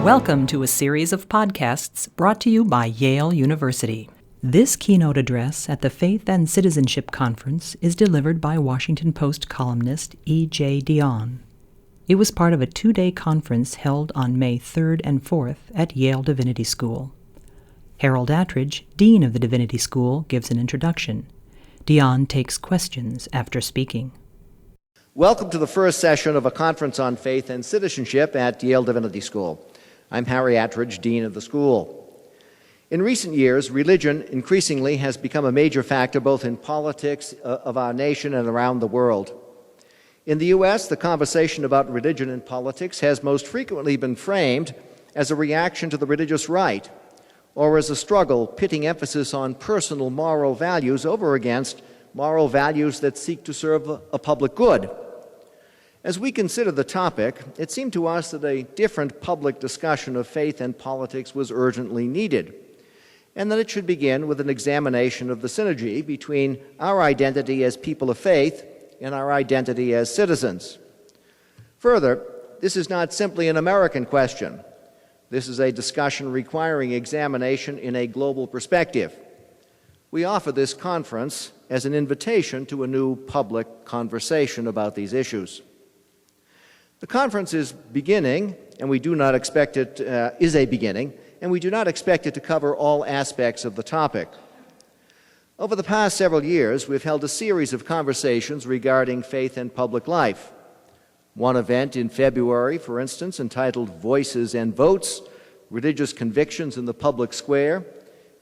Welcome to a series of podcasts brought to you by Yale University. This keynote address at the Faith and Citizenship Conference is delivered by Washington Post columnist E.J. Dionne. It was part of a two-day conference held on May 3rd and 4th at Yale Divinity School. Harold Attridge, Dean of the Divinity School, gives an introduction. Dionne takes questions after speaking. Welcome to the first session of a conference on faith and citizenship at Yale Divinity School. I'm Harry Attridge, Dean of the school. In recent years, religion increasingly has become a major factor both in politics of our nation and around the world. In the U.S., the conversation about religion and politics has most frequently been framed as a reaction to the religious right, or as a struggle pitting emphasis on personal moral values over against moral values that seek to serve a public good. As we consider the topic, it seemed to us that a different public discussion of faith and politics was urgently needed, and that it should begin with an examination of the synergy between our identity as people of faith and our identity as citizens. Further, this is not simply an American question. This is a discussion requiring examination in a global perspective. We offer this conference as an invitation to a new public conversation about these issues. The conference is beginning, and we do not expect it is a beginning, and we do not expect it to cover all aspects of the topic. Over the past several years, we've held a series of conversations regarding faith and public life. One event in February, for instance, entitled Voices and Votes, Religious Convictions in the Public Square,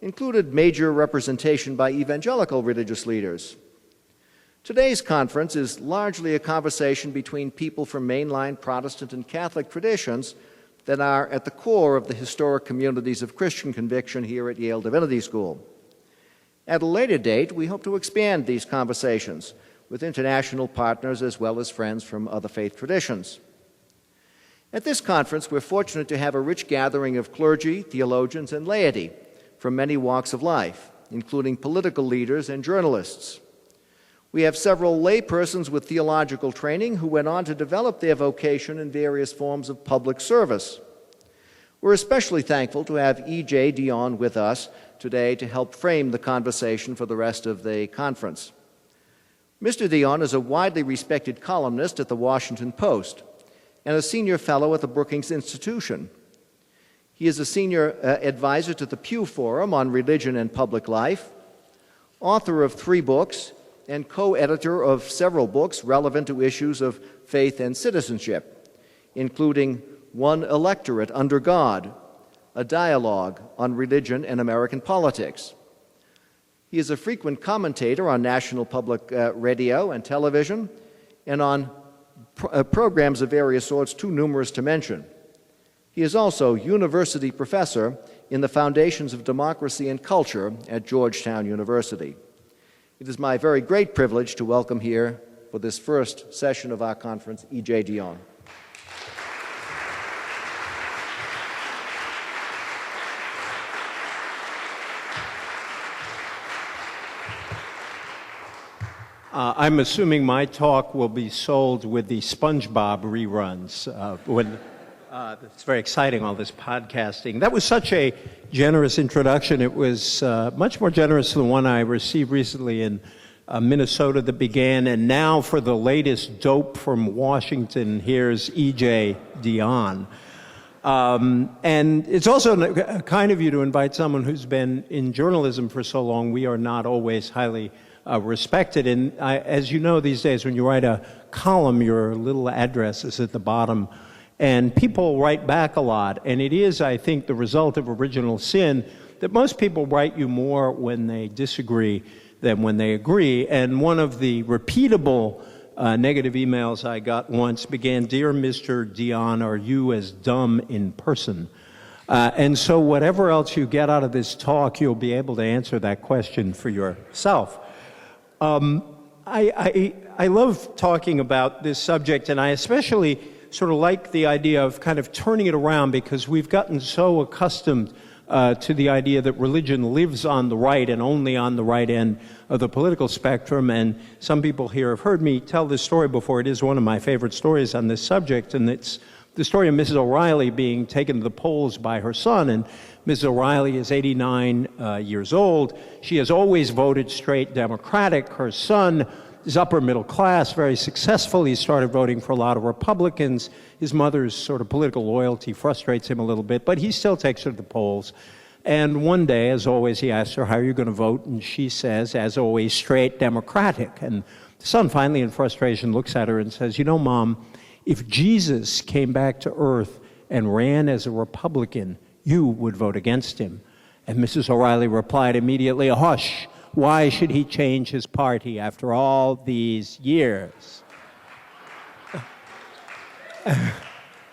included major representation by evangelical religious leaders. Today's conference is largely a conversation between people from mainline Protestant and Catholic traditions that are at the core of the historic communities of Christian conviction here at Yale Divinity School. At a later date, we hope to expand these conversations with international partners as well as friends from other faith traditions. At this conference, we're fortunate to have a rich gathering of clergy, theologians, and laity from many walks of life, including political leaders and journalists. We have several laypersons with theological training who went on to develop their vocation in various forms of public service. We're especially thankful to have E.J. Dionne with us today to help frame the conversation for the rest of the conference. Mr. Dionne is a widely respected columnist at the Washington Post and a senior fellow at the Brookings Institution. He is a senior advisor to the Pew Forum on Religion and Public Life, author of 3 books, and co-editor of several books relevant to issues of faith and citizenship, including One Electorate Under God, a dialogue on religion and American politics. He is a frequent commentator on national public radio and television and on programs of various sorts, too numerous to mention. He is also university professor in the Foundations of Democracy and Culture at Georgetown University. It is my very great privilege to welcome here for this first session of our conference, E.J. Dionne. I'm assuming my talk will be sold with the SpongeBob reruns. It's very exciting, all this podcasting. That was such a generous introduction. It was much more generous than the one I received recently in Minnesota that began, and now for the latest dope from Washington, here's E.J. Dionne. And it's also kind of you to invite someone who's been in journalism for so long. We are not always highly respected. And as you know, these days, when you write a column, your little address is at the bottom. And people write back a lot, and it is, I think, the result of original sin that most people write you more when they disagree than when they agree. And one of the repeatable negative emails I got once began, "Dear Mr. Dionne, are you as dumb in person?" And so whatever else you get out of this talk, you'll be able to answer that question for yourself. I love talking about this subject, and I especially sort of like the idea of kind of turning it around, because we've gotten so accustomed to the idea that religion lives on the right and only on the right end of the political spectrum. And some people here have heard me tell this story before. It is one of my favorite stories on this subject, and it's the story of Mrs. O'Reilly being taken to the polls by her son, and Mrs. O'Reilly is 89 years old. She has always voted straight Democratic. Her son is upper middle class, very successful. He started voting for a lot of Republicans. His mother's sort of political loyalty frustrates him a little bit, but he still takes her to the polls. And one day, as always, he asks her, how are you going to vote? And she says, as always, straight Democratic. And the son finally, in frustration, looks at her and says, you know, Mom, if Jesus came back to earth and ran as a Republican, you would vote against him. And Mrs. O'Reilly replied immediately, hush, why should he change his party after all these years?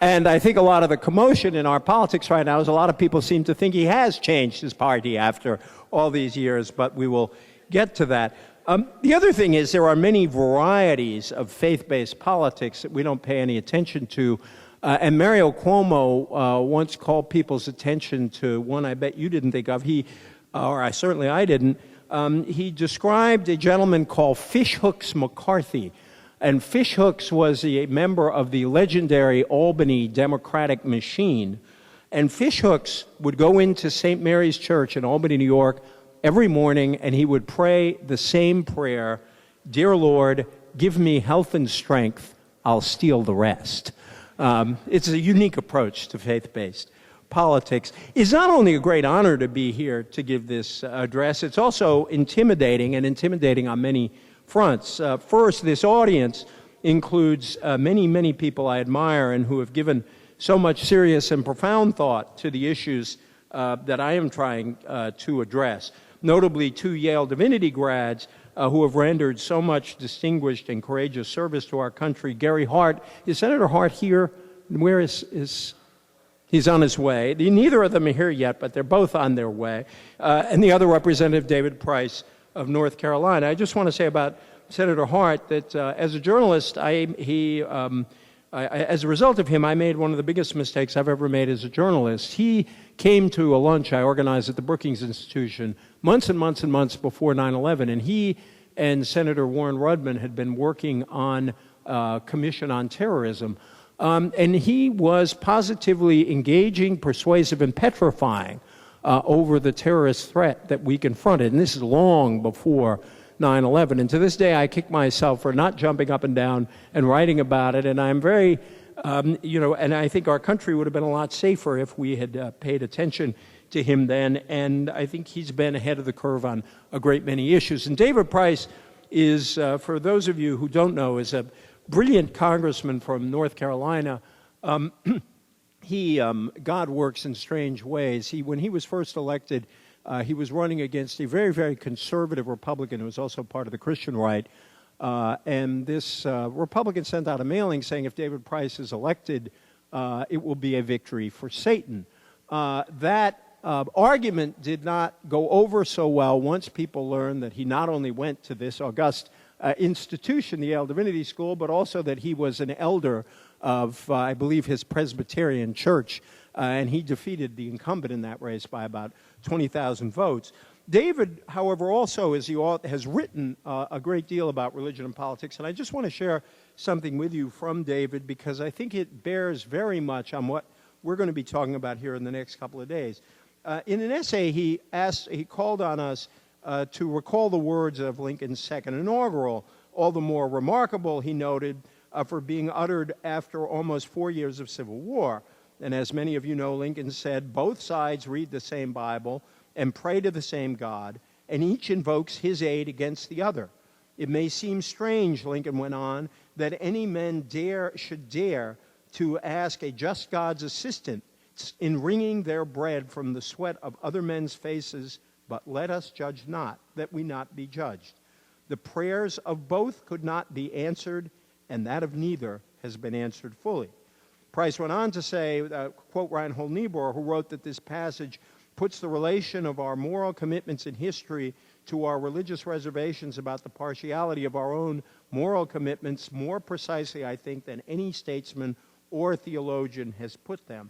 And I think a lot of the commotion in our politics right now is a lot of people seem to think he has changed his party after all these years, but we will get to that. The other thing is there are many varieties of faith-based politics that we don't pay any attention to. And Mario Cuomo once called people's attention to one I bet you didn't think of. Certainly I didn't. He described a gentleman called Fishhooks McCarthy. And Fishhooks was a member of the legendary Albany Democratic Machine. And Fishhooks would go into St. Mary's Church in Albany, New York, every morning, and he would pray the same prayer, Dear Lord, give me health and strength, I'll steal the rest. It's a unique approach to faith-based politics. It's not only a great honor to be here to give this address, it's also intimidating, and intimidating on many fronts. First, this audience includes many, many people I admire and who have given so much serious and profound thought to the issues that I am trying to address. Notably, 2 Yale Divinity grads who have rendered so much distinguished and courageous service to our country. Gary Hart, is Senator Hart here? Where is he's on his way. Neither of them are here yet, but they're both on their way. And the other representative, David Price of North Carolina. I just want to say about Senator Hart that as a journalist, as a result of him, I made one of the biggest mistakes I've ever made as a journalist. He came to a lunch I organized at the Brookings Institution months and months and months before 9/11, and he and Senator Warren Rudman had been working on a commission on terrorism. And he was positively engaging, persuasive, and petrifying over the terrorist threat that we confronted. And this is long before 9/11. And to this day, I kick myself for not jumping up and down and writing about it. And I'm very, and I think our country would have been a lot safer if we had paid attention to him then. And I think he's been ahead of the curve on a great many issues. And David Price is, for those of you who don't know, is a brilliant congressman from North Carolina. God works in strange ways. When he was first elected, he was running against a very, very conservative Republican who was also part of the Christian right. And this Republican sent out a mailing saying if David Price is elected, it will be a victory for Satan. That argument did not go over so well once people learned that he not only went to this august institution, the Yale Divinity School, but also that he was an elder of, I believe, his Presbyterian church, and he defeated the incumbent in that race by about 20,000 votes. David, however, also has written a great deal about religion and politics, and I just want to share something with you from David because I think it bears very much on what we're going to be talking about here in the next couple of days. In an essay, he called on us to recall the words of Lincoln's second inaugural, all the more remarkable, he noted, for being uttered after almost 4 years of civil war. And as many of you know, Lincoln said, both sides read the same Bible and pray to the same God, and each invokes his aid against the other. It may seem strange, Lincoln went on, that any men should dare to ask a just God's assistance in wringing their bread from the sweat of other men's faces, but let us judge not, that we not be judged. The prayers of both could not be answered, and that of neither has been answered fully. Price went on to say, quote Reinhold Niebuhr, who wrote that this passage puts the relation of our moral commitments in history to our religious reservations about the partiality of our own moral commitments more precisely, I think, than any statesman or theologian has put them.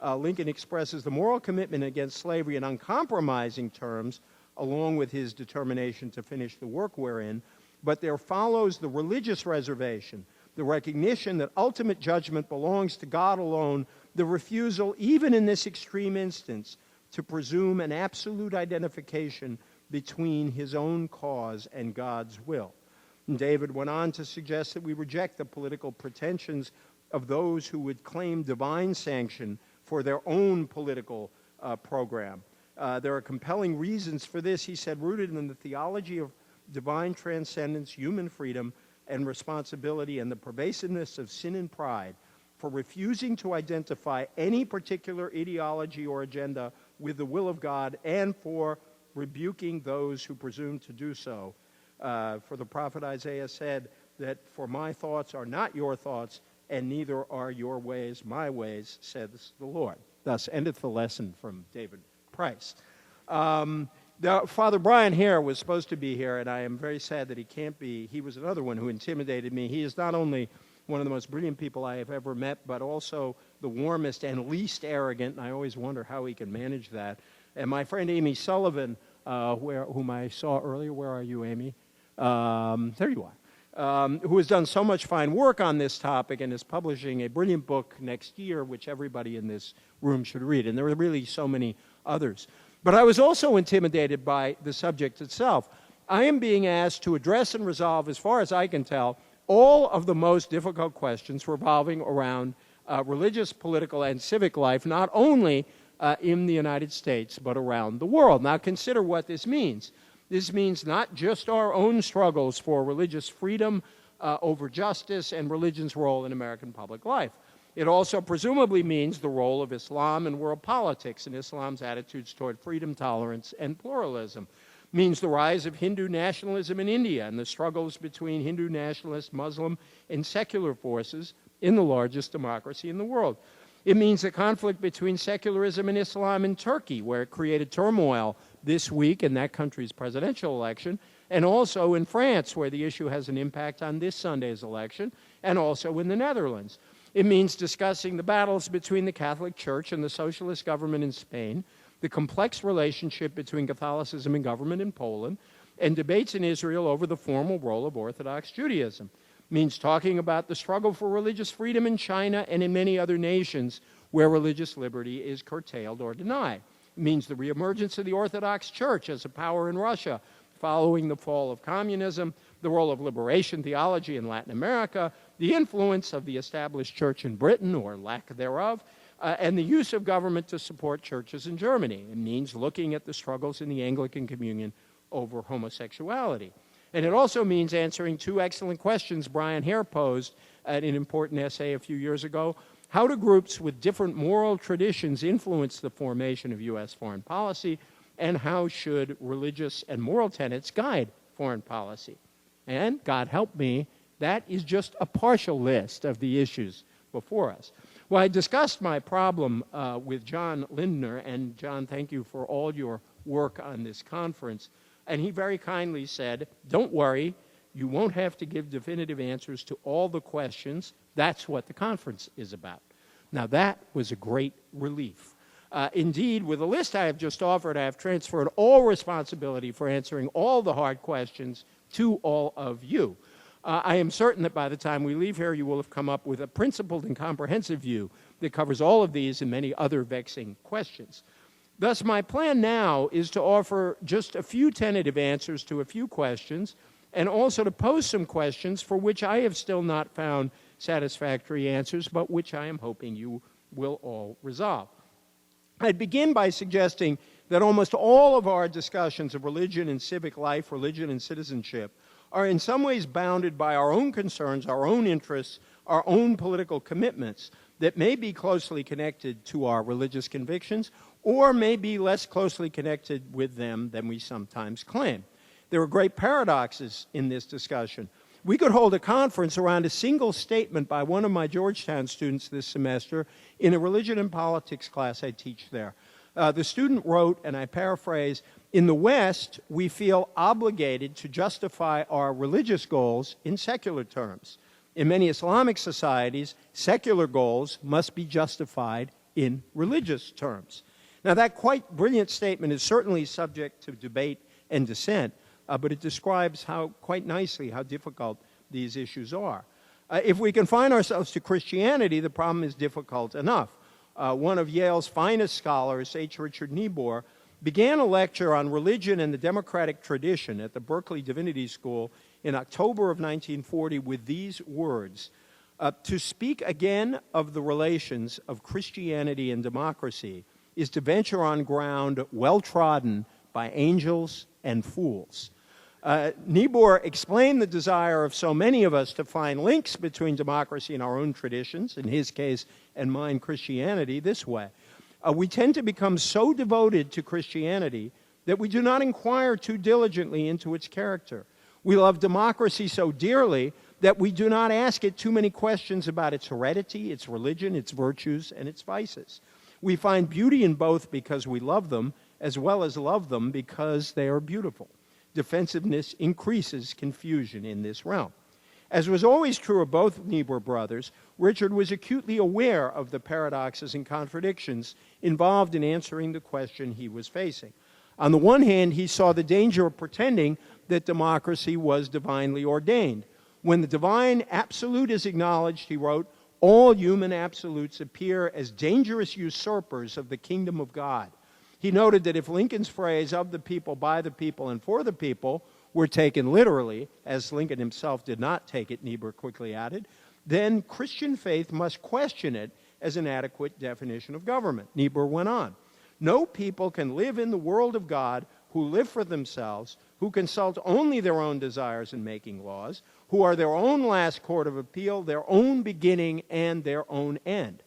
Lincoln expresses the moral commitment against slavery in uncompromising terms, along with his determination to finish the work we're in, but there follows the religious reservation the recognition that ultimate judgment belongs to God alone, the refusal, even in this extreme instance, to presume an absolute identification between his own cause and God's will. And David went on to suggest that we reject the political pretensions of those who would claim divine sanction for their own political program. There are compelling reasons for this, he said, rooted in the theology of divine transcendence, human freedom, and responsibility, and the pervasiveness of sin and pride for refusing to identify any particular ideology or agenda with the will of God, and for rebuking those who presume to do so. For the prophet Isaiah said that, "For my thoughts are not your thoughts, and neither are your ways my ways, says the Lord." Thus endeth the lesson from David Price. Father Brian Hare was supposed to be here, and I am very sad that he can't be. He was another one who intimidated me. He is not only one of the most brilliant people I have ever met, but also the warmest and least arrogant, and I always wonder how he can manage that. And my friend Amy Sullivan, whom I saw earlier, where are you, Amy? There you are. Who has done so much fine work on this topic and is publishing a brilliant book next year, which everybody in this room should read. And there are really so many others. But I was also intimidated by the subject itself. I am being asked to address and resolve, as far as I can tell, all of the most difficult questions revolving around religious, political, and civic life, not only in the United States, but around the world. Now consider what this means. This means not just our own struggles for religious freedom over justice and religion's role in American public life. It also presumably means the role of Islam in world politics and Islam's attitudes toward freedom, tolerance, and pluralism. It means the rise of Hindu nationalism in India and the struggles between Hindu nationalist, Muslim, and secular forces in the largest democracy in the world. It means the conflict between secularism and Islam in Turkey, where it created turmoil this week in that country's presidential election, and also in France, where the issue has an impact on this Sunday's election, and also in the Netherlands. It means discussing the battles between the Catholic Church and the socialist government in Spain, the complex relationship between Catholicism and government in Poland, and debates in Israel over the formal role of Orthodox Judaism. It means talking about the struggle for religious freedom in China and in many other nations where religious liberty is curtailed or denied. It means the reemergence of the Orthodox Church as a power in Russia following the fall of communism, the role of liberation theology in Latin America, the influence of the established church in Britain, or lack thereof, and the use of government to support churches in Germany. It means looking at the struggles in the Anglican Communion over homosexuality. And it also means answering two excellent questions Brian Hare posed in an important essay a few years ago. How do groups with different moral traditions influence the formation of U.S. foreign policy? And how should religious and moral tenets guide foreign policy? And, God help me, that is just a partial list of the issues before us. Well, I discussed my problem with John Lindner, and John, thank you for all your work on this conference. And he very kindly said, don't worry, you won't have to give definitive answers to all the questions. That's what the conference is about. Now, that was a great relief. Indeed, with the list I have just offered, I have transferred all responsibility for answering all the hard questions to all of you. I am certain that by the time we leave here, you will have come up with a principled and comprehensive view that covers all of these and many other vexing questions. Thus, my plan now is to offer just a few tentative answers to a few questions, and also to pose some questions for which I have still not found satisfactory answers, but which I am hoping you will all resolve. I'd begin by suggesting that almost all of our discussions of religion and civic life, religion and citizenship, are in some ways bounded by our own concerns, our own interests, our own political commitments that may be closely connected to our religious convictions or may be less closely connected with them than we sometimes claim. There are great paradoxes in this discussion. We could hold a conference around a single statement by one of my Georgetown students this semester in a religion and politics class I teach there. The student wrote, and I paraphrase, "In the West, we feel obligated to justify our religious goals in secular terms. In many Islamic societies, secular goals must be justified in religious terms." Now, that quite brilliant statement is certainly subject to debate and dissent, but it describes quite nicely how difficult these issues are. If we confine ourselves to Christianity, the problem is difficult enough. One of Yale's finest scholars, H. Richard Niebuhr, began a lecture on religion and the democratic tradition at the Berkeley Divinity School in October of 1940 with these words: to speak again of the relations of Christianity and democracy is to venture on ground well-trodden by angels and fools. Niebuhr explained the desire of so many of us to find links between democracy and our own traditions, in his case and mine, Christianity, this way. We tend to become so devoted to Christianity that we do not inquire too diligently into its character. We love democracy so dearly that we do not ask it too many questions about its heredity, its religion, its virtues, and its vices. We find beauty in both because we love them, as well as love them because they are beautiful. Defensiveness increases confusion in this realm. As was always true of both Niebuhr brothers, Richard was acutely aware of the paradoxes and contradictions involved in answering the question he was facing. On the one hand, he saw the danger of pretending that democracy was divinely ordained. When the divine absolute is acknowledged, he wrote, all human absolutes appear as dangerous usurpers of the kingdom of God. He noted that if Lincoln's phrase, of the people, by the people, and for the people, were taken literally, as Lincoln himself did not take it, Niebuhr quickly added, then Christian faith must question it as an adequate definition of government. Niebuhr went on. No people can live in the world of God who live for themselves, who consult only their own desires in making laws, who are their own last court of appeal, their own beginning, and their own end.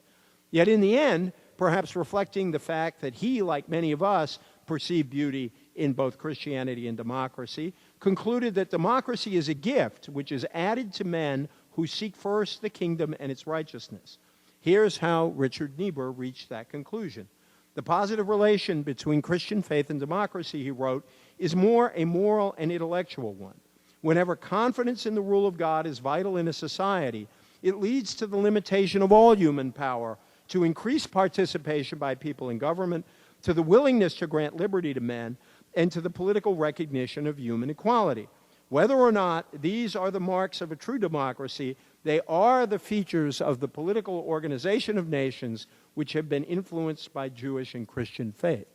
Yet in the end, perhaps reflecting the fact that he, like many of us, perceived beauty in both Christianity and democracy, concluded that democracy is a gift which is added to men who seek first the kingdom and its righteousness. Here's how Richard Niebuhr reached that conclusion. The positive relation between Christian faith and democracy, he wrote, is more a moral and intellectual one. Whenever confidence in the rule of God is vital in a society, it leads to the limitation of all human power, to increased participation by people in government, to the willingness to grant liberty to men, and to the political recognition of human equality. Whether or not these are the marks of a true democracy, they are the features of the political organization of nations which have been influenced by Jewish and Christian faith.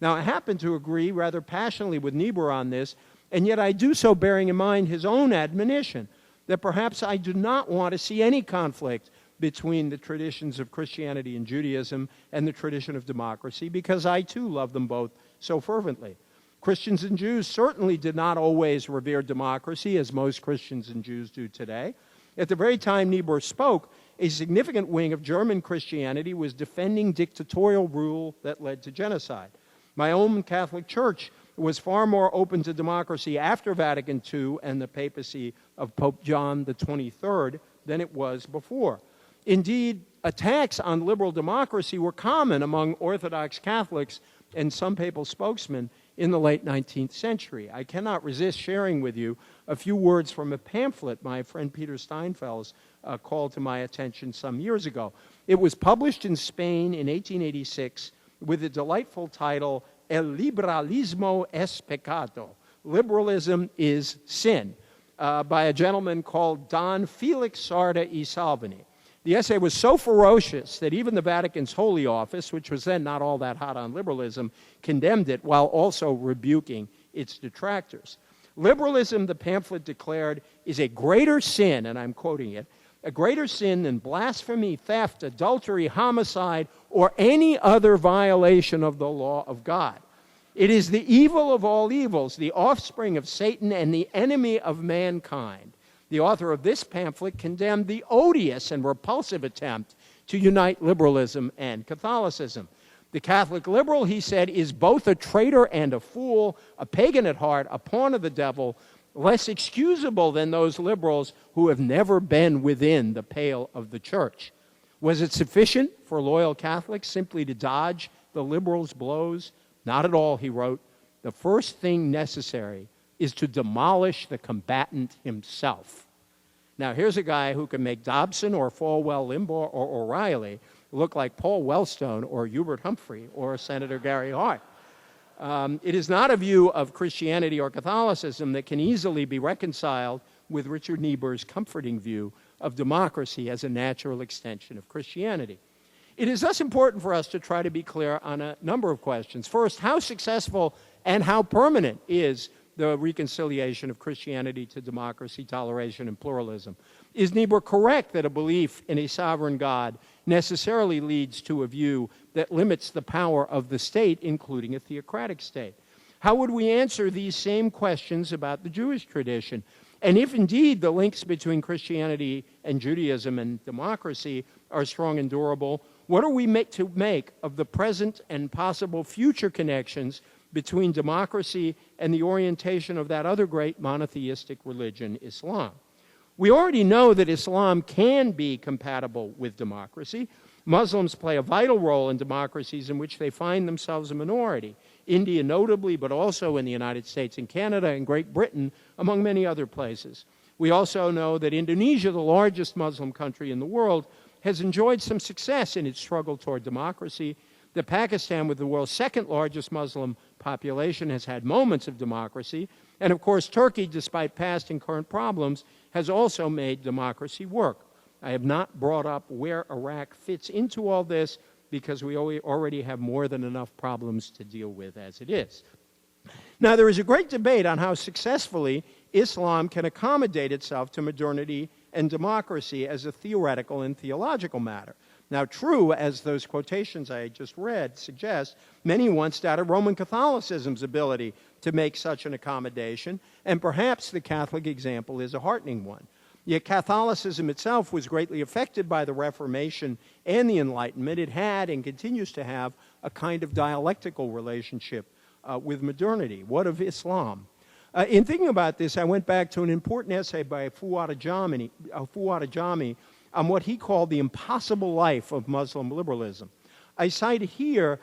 Now, I happen to agree rather passionately with Niebuhr on this, and yet I do so bearing in mind his own admonition that perhaps I do not want to see any conflict between the traditions of Christianity and Judaism and the tradition of democracy, because I too love them both so fervently. Christians and Jews certainly did not always revere democracy as most Christians and Jews do today. At the very time Niebuhr spoke, a significant wing of German Christianity was defending dictatorial rule that led to genocide. My own Catholic Church was far more open to democracy after Vatican II and the papacy of Pope John XXIII than it was before. Indeed, attacks on liberal democracy were common among Orthodox Catholics and some papal spokesmen in the late 19th century. I cannot resist sharing with you a few words from a pamphlet my friend Peter Steinfels called to my attention some years ago. It was published in Spain in 1886 with the delightful title, El liberalismo es pecado, Liberalism is Sin, by a gentleman called Don Felix Sarda y Salvini. The essay was so ferocious that even the Vatican's Holy Office, which was then not all that hot on liberalism, condemned it while also rebuking its detractors. Liberalism, the pamphlet declared, is a greater sin, and I'm quoting it, a greater sin than blasphemy, theft, adultery, homicide, or any other violation of the law of God. It is the evil of all evils, the offspring of Satan and the enemy of mankind. The author of this pamphlet condemned the odious and repulsive attempt to unite liberalism and Catholicism. The Catholic liberal, he said, is both a traitor and a fool, a pagan at heart, a pawn of the devil, less excusable than those liberals who have never been within the pale of the church. Was it sufficient for loyal Catholics simply to dodge the liberals' blows? Not at all, he wrote. The first thing necessary is to demolish the combatant himself. Now, here's a guy who can make Dobson or Falwell Limbaugh or O'Reilly look like Paul Wellstone or Hubert Humphrey or Senator Gary Hart. It is not a view of Christianity or Catholicism that can easily be reconciled with Richard Niebuhr's comforting view of democracy as a natural extension of Christianity. It is thus important for us to try to be clear on a number of questions. First, how successful and how permanent is the reconciliation of Christianity to democracy, toleration, and pluralism? Is Niebuhr correct that a belief in a sovereign God necessarily leads to a view that limits the power of the state, including a theocratic state? How would we answer these same questions about the Jewish tradition? And if indeed the links between Christianity and Judaism and democracy are strong and durable, what are we to make of the present and possible future connections between democracy and the orientation of that other great monotheistic religion, Islam? We already know that Islam can be compatible with democracy. Muslims play a vital role in democracies in which they find themselves a minority. India notably, but also in the United States and Canada and Great Britain, among many other places. We also know that Indonesia, the largest Muslim country in the world, has enjoyed some success in its struggle toward democracy. That Pakistan, with the world's second largest Muslim population, has had moments of democracy. And of course, Turkey, despite past and current problems, has also made democracy work. I have not brought up where Iraq fits into all this because we already have more than enough problems to deal with as it is. Now, there is a great debate on how successfully Islam can accommodate itself to modernity and democracy as a theoretical and theological matter. Now, true, as those quotations I just read suggest, many once doubted Roman Catholicism's ability to make such an accommodation, and perhaps the Catholic example is a heartening one. Yet Catholicism itself was greatly affected by the Reformation and the Enlightenment. It had and continues to have a kind of dialectical relationship with modernity. What of Islam? In thinking about this, I went back to an important essay by Fuad Ajami on what he called the impossible life of Muslim liberalism. I cite it here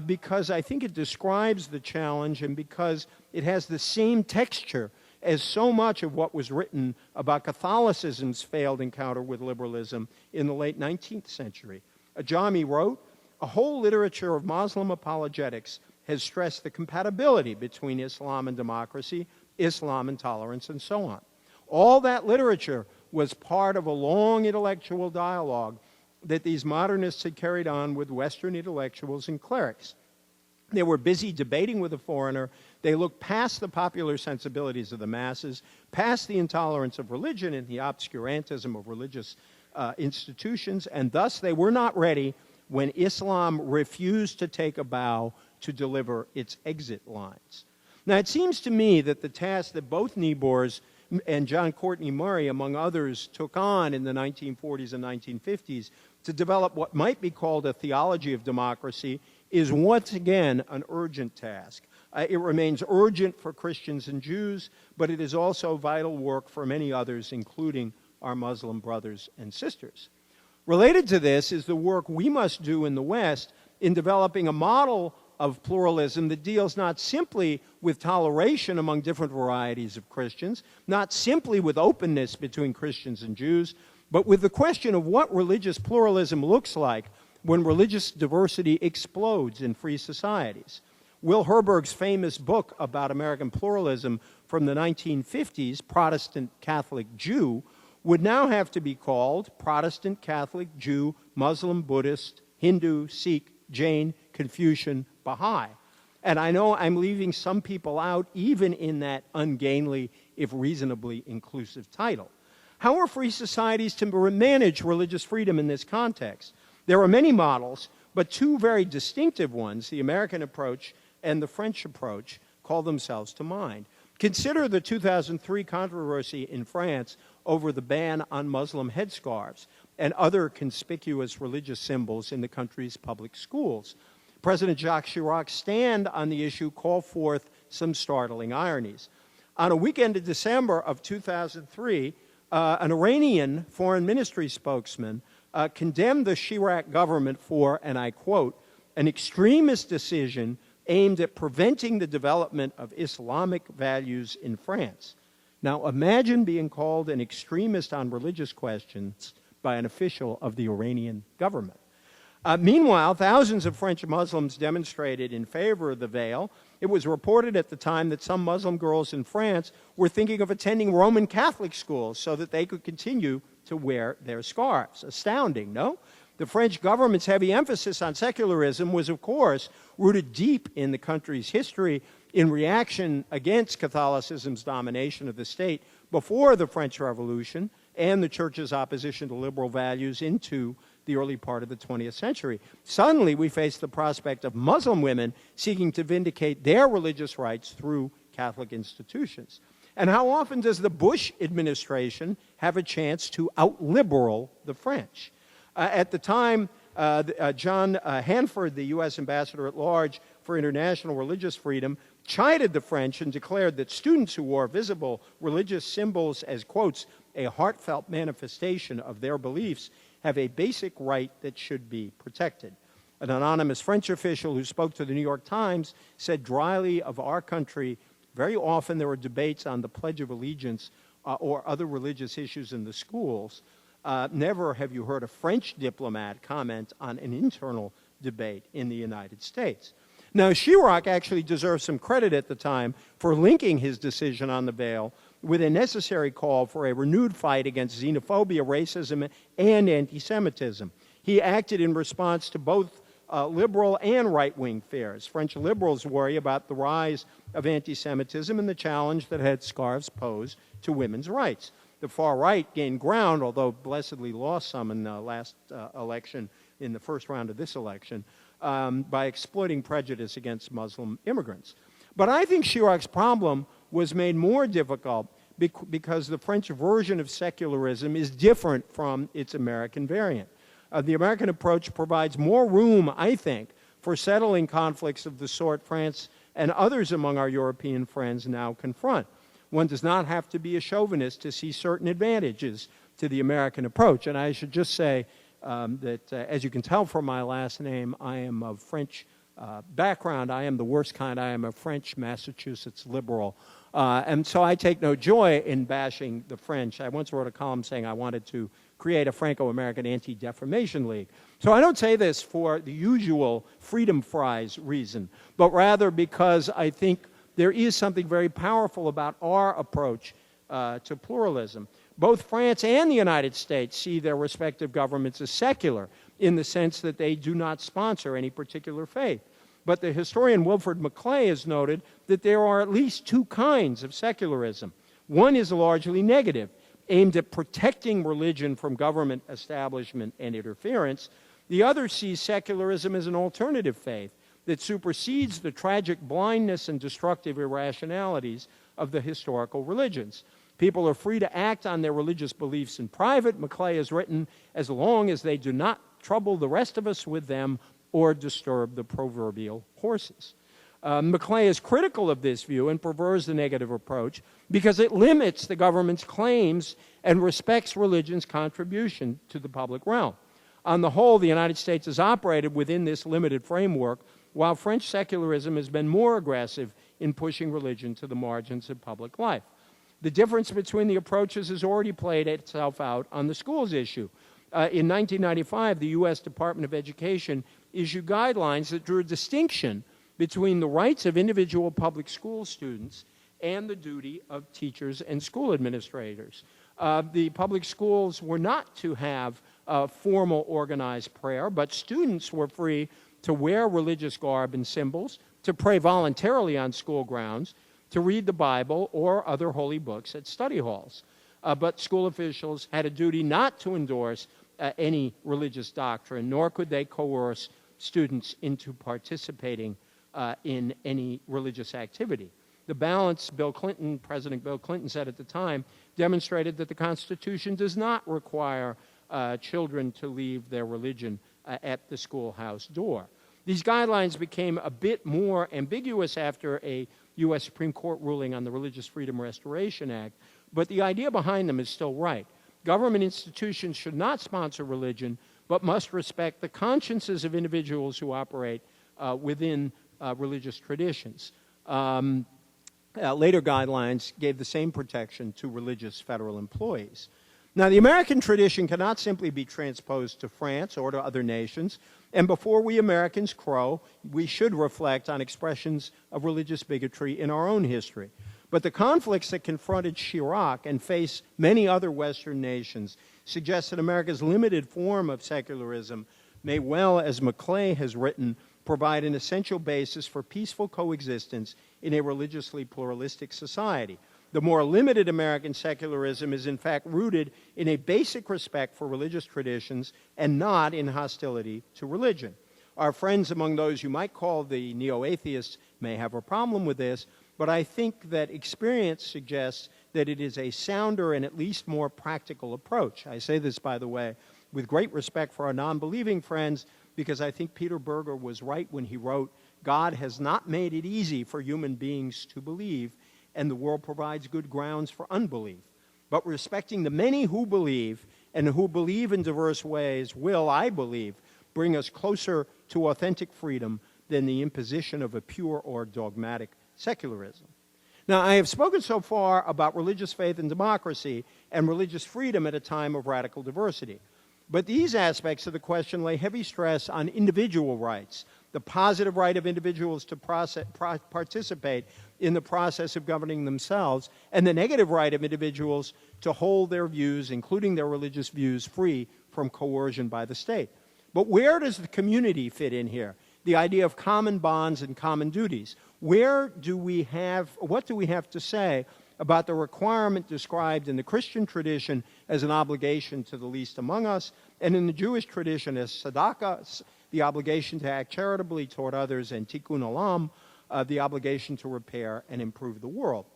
because I think it describes the challenge and because it has the same texture as so much of what was written about Catholicism's failed encounter with liberalism in the late 19th century. Ajami wrote, "A whole literature of Muslim apologetics has stressed the compatibility between Islam and democracy, Islam and tolerance, and so on. All that literature was part of a long intellectual dialogue that these modernists had carried on with Western intellectuals and clerics. They were busy debating with a foreigner. They looked past the popular sensibilities of the masses, past the intolerance of religion and the obscurantism of religious institutions, and thus they were not ready when Islam refused to take a bow to deliver its exit lines." Now, it seems to me that the task that both Niebuhr's and John Courtney Murray, among others, took on in the 1940s and 1950s to develop what might be called a theology of democracy is once again an urgent task. It remains urgent for Christians and Jews, but it is also vital work for many others, including our Muslim brothers and sisters. Related to this is the work we must do in the West in developing a model of pluralism that deals not simply with toleration among different varieties of Christians, not simply with openness between Christians and Jews, but with the question of what religious pluralism looks like when religious diversity explodes in free societies. Will Herberg's famous book about American pluralism from the 1950s, Protestant Catholic Jew, would now have to be called Protestant Catholic Jew, Muslim, Buddhist, Hindu, Sikh, Jain, Confucian, Baha'i. And I know I'm leaving some people out, even in that ungainly, if reasonably inclusive title. How are free societies to manage religious freedom in this context? There are many models, but two very distinctive ones, the American approach and the French approach, call themselves to mind. Consider the 2003 controversy in France over the ban on Muslim headscarves and other conspicuous religious symbols in the country's public schools. President Jacques Chirac's stand on the issue called forth some startling ironies. On a weekend in December of 2003, an Iranian foreign ministry spokesman condemned the Chirac government for, and I quote, "an extremist decision aimed at preventing the development of Islamic values in France." Now imagine being called an extremist on religious questions by an official of the Iranian government. Meanwhile, thousands of French Muslims demonstrated in favor of the veil. It was reported at the time that some Muslim girls in France were thinking of attending Roman Catholic schools so that they could continue to wear their scarves. Astounding, no? The French government's heavy emphasis on secularism was, of course, rooted deep in the country's history in reaction against Catholicism's domination of the state before the French Revolution and the Church's opposition to liberal values into the early part of the 20th century. Suddenly, we face the prospect of Muslim women seeking to vindicate their religious rights through Catholic institutions. And how often does the Bush administration have a chance to out-liberal the French? At the time, John Hanford, the U.S. Ambassador at Large for International Religious Freedom, chided the French and declared that students who wore visible religious symbols as, quotes, a heartfelt manifestation of their beliefs have a basic right that should be protected. An anonymous French official who spoke to the New York Times said dryly of our country, very often there were debates on the Pledge of Allegiance or other religious issues in the schools. Never have you heard a French diplomat comment on an internal debate in the United States. Now, Chirac actually deserves some credit at the time for linking his decision on the veil with a necessary call for a renewed fight against xenophobia, racism, and anti-Semitism. He acted in response to both liberal and right-wing fears. French liberals worry about the rise of anti-Semitism and the challenge that headscarves pose to women's rights. The far right gained ground, although blessedly lost some in the last election, in the first round of this election, by exploiting prejudice against Muslim immigrants. But I think Chirac's problem was made more difficult because the French version of secularism is different from its American variant. The American approach provides more room, I think, for settling conflicts of the sort France and others among our European friends now confront. One does not have to be a chauvinist to see certain advantages to the American approach. And I should just say that, as you can tell from my last name, I am of French background. I am the worst kind. I am a French Massachusetts liberal. And so I take no joy in bashing the French. I once wrote a column saying I wanted to create a Franco-American anti-defamation league. So I don't say this for the usual freedom fries reason, but rather because I think there is something very powerful about our approach to pluralism. Both France and the United States see their respective governments as secular in the sense that they do not sponsor any particular faith. But the historian Wilfred Maclay has noted that there are at least two kinds of secularism. One is largely negative, aimed at protecting religion from government establishment and interference. The other sees secularism as an alternative faith that supersedes the tragic blindness and destructive irrationalities of the historical religions. People are free to act on their religious beliefs in private, Maclay has written, as long as they do not trouble the rest of us with them or disturb the proverbial horses. Maclay is critical of this view and prefers the negative approach because it limits the government's claims and respects religion's contribution to the public realm. On the whole, the United States has operated within this limited framework, while French secularism has been more aggressive in pushing religion to the margins of public life. The difference between the approaches has already played itself out on the schools issue. In 1995, the U.S. Department of Education issued guidelines that drew a distinction between the rights of individual public school students and the duty of teachers and school administrators. The public schools were not to have formal organized prayer, but students were free to wear religious garb and symbols, to pray voluntarily on school grounds, to read the Bible or other holy books at study halls. But school officials had a duty not to endorse any religious doctrine, nor could they coerce students into participating in any religious activity. The balance President Bill Clinton said at the time, demonstrated that the Constitution does not require children to leave their religion at the schoolhouse door. These guidelines became a bit more ambiguous after a U.S. Supreme Court ruling on the Religious Freedom Restoration Act, but the idea behind them is still right. Government institutions should not sponsor religion, but must respect the consciences of individuals who operate within religious traditions. Later guidelines gave the same protection to religious federal employees. Now, the American tradition cannot simply be transposed to France or to other nations, and before we Americans crow, we should reflect on expressions of religious bigotry in our own history. But the conflicts that confronted Chirac and face many other Western nations suggest that America's limited form of secularism may well, as Maclay has written, provide an essential basis for peaceful coexistence in a religiously pluralistic society. The more limited American secularism is in fact rooted in a basic respect for religious traditions and not in hostility to religion. Our friends among those you might call the neo-atheists may have a problem with this, but I think that experience suggests that it is a sounder and at least more practical approach. I say this, by the way, with great respect for our non-believing friends, because I think Peter Berger was right when he wrote, God has not made it easy for human beings to believe, and the world provides good grounds for unbelief. But respecting the many who believe, and who believe in diverse ways, will, I believe, bring us closer to authentic freedom than the imposition of a pure or dogmatic secularism. Now, I have spoken so far about religious faith and democracy and religious freedom at a time of radical diversity. But these aspects of the question lay heavy stress on individual rights, the positive right of individuals to participate in the process of governing themselves, and the negative right of individuals to hold their views, including their religious views, free from coercion by the state. But where does the community fit in here? The idea of common bonds and common duties. What do we have to say about the requirement described in the Christian tradition as an obligation to the least among us, and in the Jewish tradition as tzedakah, the obligation to act charitably toward others, and tikkun olam, the obligation to repair and improve the world.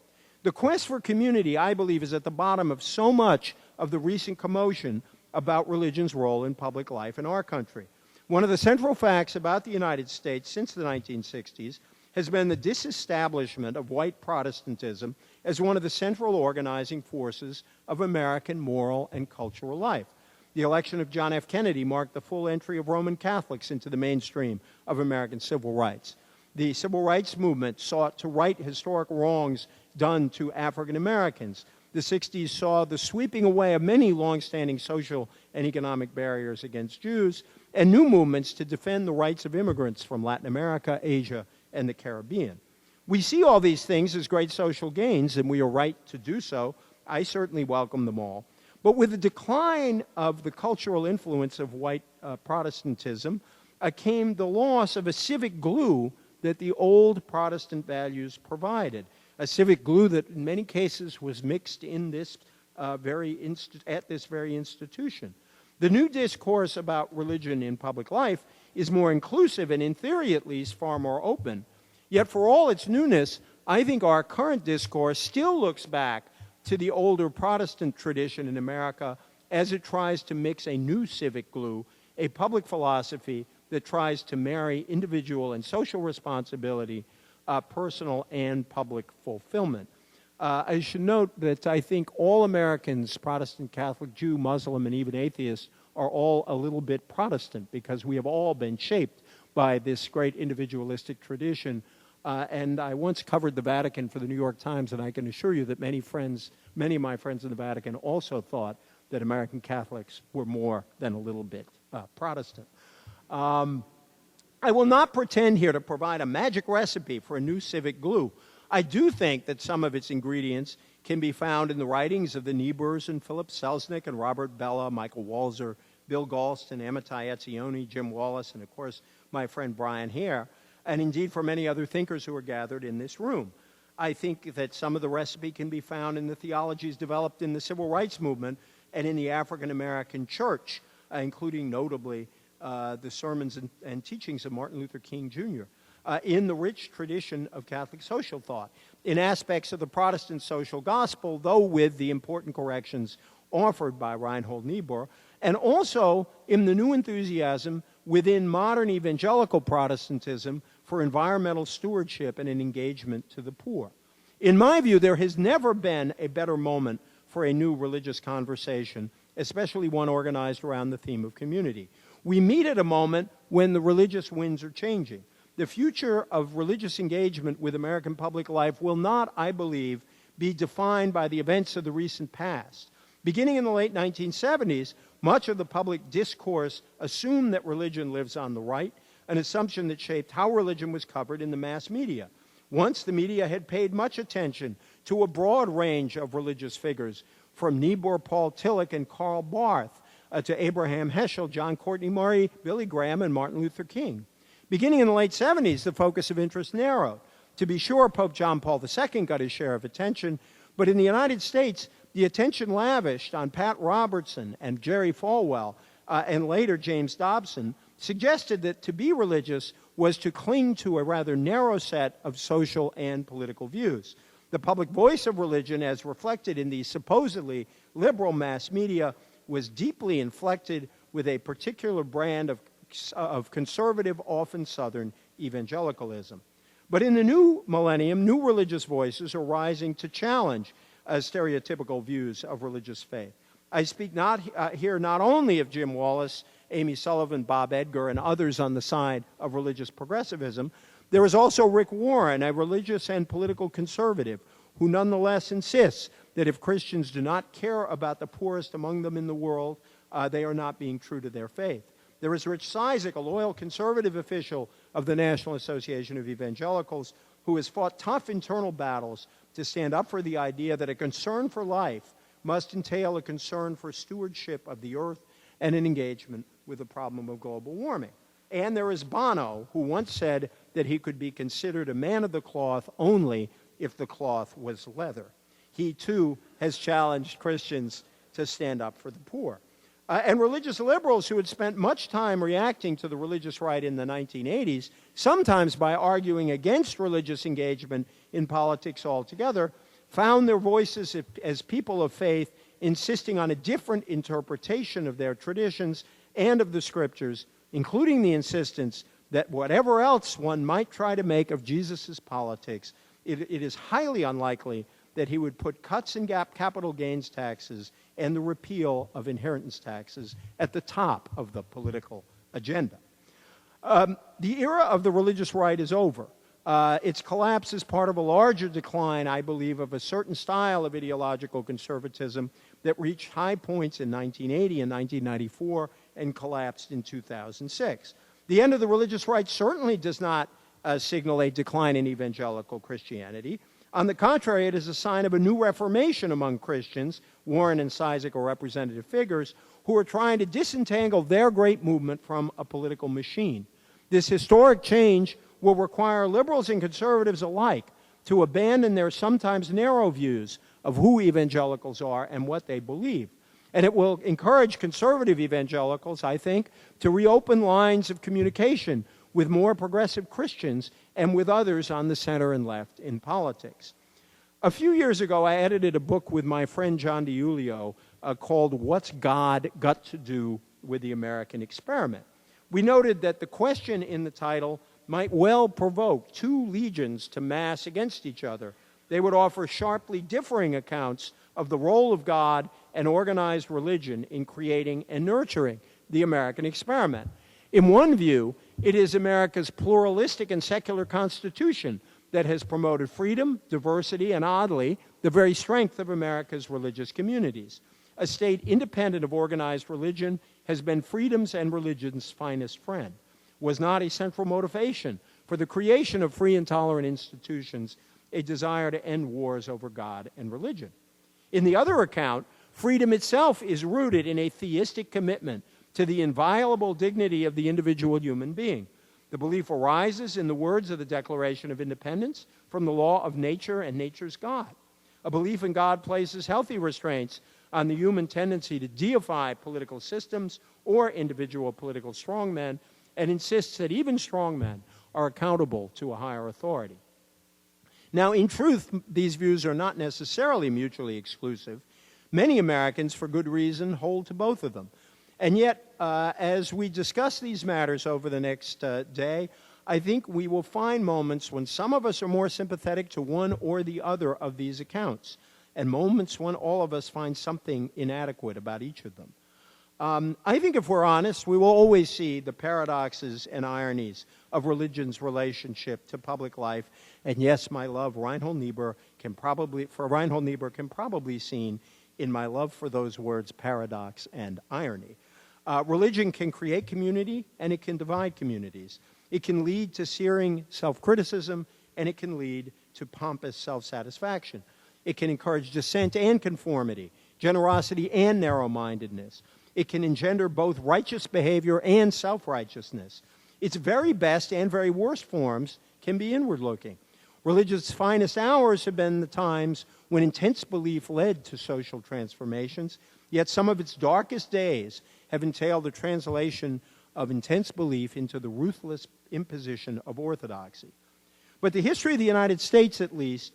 The quest for community, I believe, is at the bottom of so much of the recent commotion about religion's role in public life in our country. One of the central facts about the United States since the 1960s has been the disestablishment of white Protestantism as one of the central organizing forces of American moral and cultural life. The election of John F. Kennedy marked the full entry of Roman Catholics into the mainstream of American civil rights. The civil rights movement sought to right historic wrongs done to African Americans. The 60s saw the sweeping away of many long-standing social and economic barriers against Jews, and new movements to defend the rights of immigrants from Latin America, Asia, and the Caribbean. We see all these things as great social gains, and we are right to do so. I certainly welcome them all. But with the decline of the cultural influence of white Protestantism came the loss of a civic glue that the old Protestant values provided, a civic glue that in many cases was mixed in this at this very institution. The new discourse about religion in public life is more inclusive and, in theory at least, far more open. Yet for all its newness, I think our current discourse still looks back to the older Protestant tradition in America as it tries to mix a new civic glue, a public philosophy that tries to marry individual and social responsibility, personal and public fulfillment. I should note that I think all Americans, Protestant, Catholic, Jew, Muslim, and even atheists, are all a little bit Protestant because we have all been shaped by this great individualistic tradition. And I once covered the Vatican for the New York Times, and I can assure you that many of my friends in the Vatican also thought that American Catholics were more than a little bit Protestant. I will not pretend here to provide a magic recipe for a new civic glue. I do think that some of its ingredients can be found in the writings of the Nieburs and Philip Selznick and Robert Bella, Michael Walzer, Bill Galston, Amitai Etzioni, Jim Wallace, and of course my friend Brian Hare, and indeed for many other thinkers who are gathered in this room. I think that some of the recipe can be found in the theologies developed in the civil rights movement and in the African American church, including notably the sermons and teachings of Martin Luther King Jr., in the rich tradition of Catholic social thought, in aspects of the Protestant social gospel, though with the important corrections offered by Reinhold Niebuhr, and also in the new enthusiasm within modern evangelical Protestantism for environmental stewardship and an engagement to the poor. In my view, there has never been a better moment for a new religious conversation, especially one organized around the theme of community. We meet at a moment when the religious winds are changing. The future of religious engagement with American public life will not, I believe, be defined by the events of the recent past. Beginning in the late 1970s, much of the public discourse assumed that religion lives on the right, an assumption that shaped how religion was covered in the mass media. Once the media had paid much attention to a broad range of religious figures, from Niebuhr, Paul Tillich, and Karl Barth, to Abraham Heschel, John Courtney Murray, Billy Graham, and Martin Luther King. Beginning in the late 70s, the focus of interest narrowed. To be sure, Pope John Paul II got his share of attention, but in the United States, the attention lavished on Pat Robertson and Jerry Falwell, and later James Dobson, suggested that to be religious was to cling to a rather narrow set of social and political views. The public voice of religion, as reflected in the supposedly liberal mass media, was deeply inflected with a particular brand of conservative, often Southern evangelicalism. But in the new millennium, new religious voices are rising to challenge stereotypical views of religious faith. I speak here not only of Jim Wallis, Amy Sullivan, Bob Edgar, and others on the side of religious progressivism. There is also Rick Warren, a religious and political conservative, who nonetheless insists that if Christians do not care about the poorest among them in the world, they are not being true to their faith. There is Rich Cizik, a loyal conservative official of the National Association of Evangelicals, who has fought tough internal battles to stand up for the idea that a concern for life must entail a concern for stewardship of the earth and an engagement with the problem of global warming. And there is Bono, who once said that he could be considered a man of the cloth only if the cloth was leather. He, too, has challenged Christians to stand up for the poor. And religious liberals who had spent much time reacting to the religious right in the 1980s, sometimes by arguing against religious engagement in politics altogether, found their voices as people of faith insisting on a different interpretation of their traditions and of the scriptures, including the insistence that whatever else one might try to make of Jesus' politics, it is highly unlikely that he would put cuts in capital gains taxes and the repeal of inheritance taxes at the top of the political agenda. The era of the religious right is over. Its collapse is part of a larger decline, I believe, of a certain style of ideological conservatism that reached high points in 1980 and 1994 and collapsed in 2006. The end of the religious right certainly does not signal a decline in evangelical Christianity. On the contrary, it is a sign of a new reformation among Christians. Warren and Cizik are representative figures who are trying to disentangle their great movement from a political machine. This historic change will require liberals and conservatives alike to abandon their sometimes narrow views of who evangelicals are and what they believe. And it will encourage conservative evangelicals, I think, to reopen lines of communication with more progressive Christians and with others on the center and left in politics. A few years ago, I edited a book with my friend John DiIulio called What's God Got to Do with the American Experiment? We noted that the question in the title might well provoke two legions to mass against each other. They would offer sharply differing accounts of the role of God and organized religion in creating and nurturing the American experiment. In one view, it is America's pluralistic and secular constitution that has promoted freedom, diversity, and oddly, the very strength of America's religious communities. A state independent of organized religion has been freedom's and religion's finest friend. Was not a central motivation for the creation of free and tolerant institutions a desire to end wars over God and religion. In the other account, freedom itself is rooted in a theistic commitment to the inviolable dignity of the individual human being. The belief arises, in the words of the Declaration of Independence, from the law of nature and nature's God. A belief in God places healthy restraints on the human tendency to deify political systems or individual political strongmen, and insists that even strongmen are accountable to a higher authority. Now, in truth, these views are not necessarily mutually exclusive. Many Americans, for good reason, hold to both of them. And yet, as we discuss these matters over the next day, I think we will find moments when some of us are more sympathetic to one or the other of these accounts, and moments when all of us find something inadequate about each of them. I think if we're honest, we will always see the paradoxes and ironies of religion's relationship to public life. And yes, my love, Reinhold Niebuhr can probably seen in my love for those words, paradox and irony. Religion can create community, and it can divide communities. It can lead to searing self-criticism, and it can lead to pompous self-satisfaction. It can encourage dissent and conformity, generosity and narrow-mindedness. It can engender both righteous behavior and self-righteousness. Its very best and very worst forms can be inward-looking. Religion's finest hours have been the times when intense belief led to social transformations, yet some of its darkest days have entailed the translation of intense belief into the ruthless imposition of orthodoxy. But the history of the United States, at least,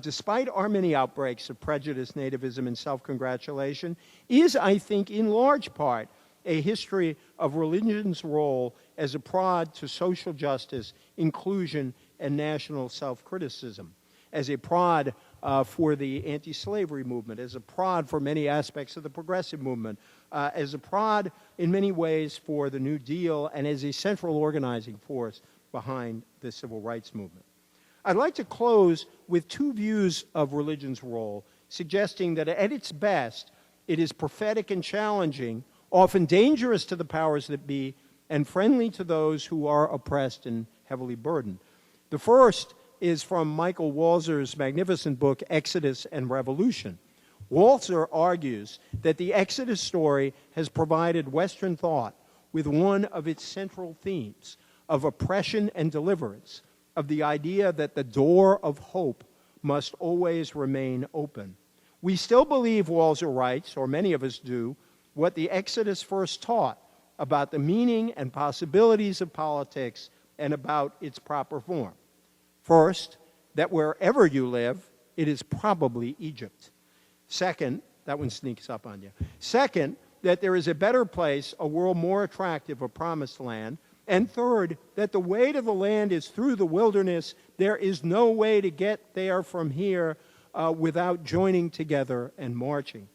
despite our many outbreaks of prejudice, nativism, and self-congratulation, is, I think, in large part, a history of religion's role as a prod to social justice, inclusion, and national self-criticism, as a prod for the anti-slavery movement, as a prod for many aspects of the progressive movement, as a prod in many ways for the New Deal, and as a central organizing force behind the civil rights movement. I'd like to close with two views of religion's role, suggesting that at its best, it is prophetic and challenging, often dangerous to the powers that be, and friendly to those who are oppressed and heavily burdened. The first is from Michael Walzer's magnificent book, Exodus and Revolution. Walzer argues that the Exodus story has provided Western thought with one of its central themes of oppression and deliverance, of the idea that the door of hope must always remain open. We still believe, Walzer writes, or many of us do, what the Exodus first taught about the meaning and possibilities of politics and about its proper form. First, that wherever you live, it is probably Egypt. Second, that one sneaks up on you. Second, that there is a better place, a world more attractive, a promised land. And third, that the way to the land is through the wilderness. There is no way to get there from here without joining together and marching.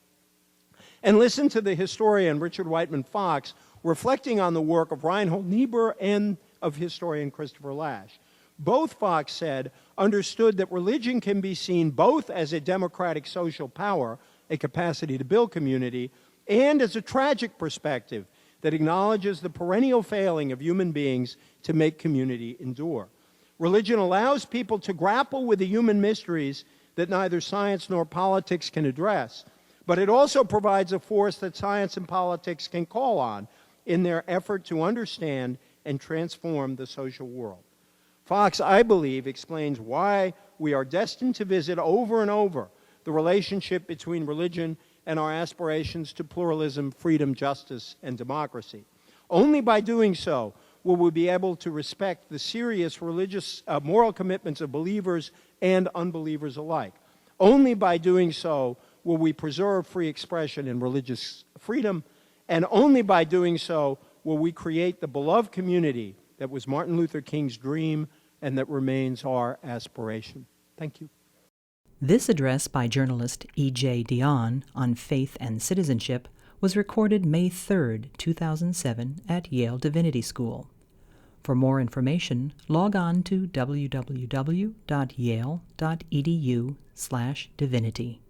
And listen to the historian Richard Whiteman Fox reflecting on the work of Reinhold Niebuhr and of historian Christopher Lasch. Both, Fox said, understood that religion can be seen both as a democratic social power, a capacity to build community, and as a tragic perspective that acknowledges the perennial failing of human beings to make community endure. Religion allows people to grapple with the human mysteries that neither science nor politics can address, but it also provides a force that science and politics can call on in their effort to understand and transform the social world. Fox, I believe, explains why we are destined to visit over and over the relationship between religion and our aspirations to pluralism, freedom, justice, and democracy. Only by doing so will we be able to respect the serious religious, moral commitments of believers and unbelievers alike. Only by doing so will we preserve free expression and religious freedom, and only by doing so will we create the beloved community that was Martin Luther King's dream and that remains our aspiration. Thank you. This address by journalist E.J. Dionne on faith and citizenship was recorded May 3, 2007 at Yale Divinity School. For more information, log on to www.yale.edu/divinity.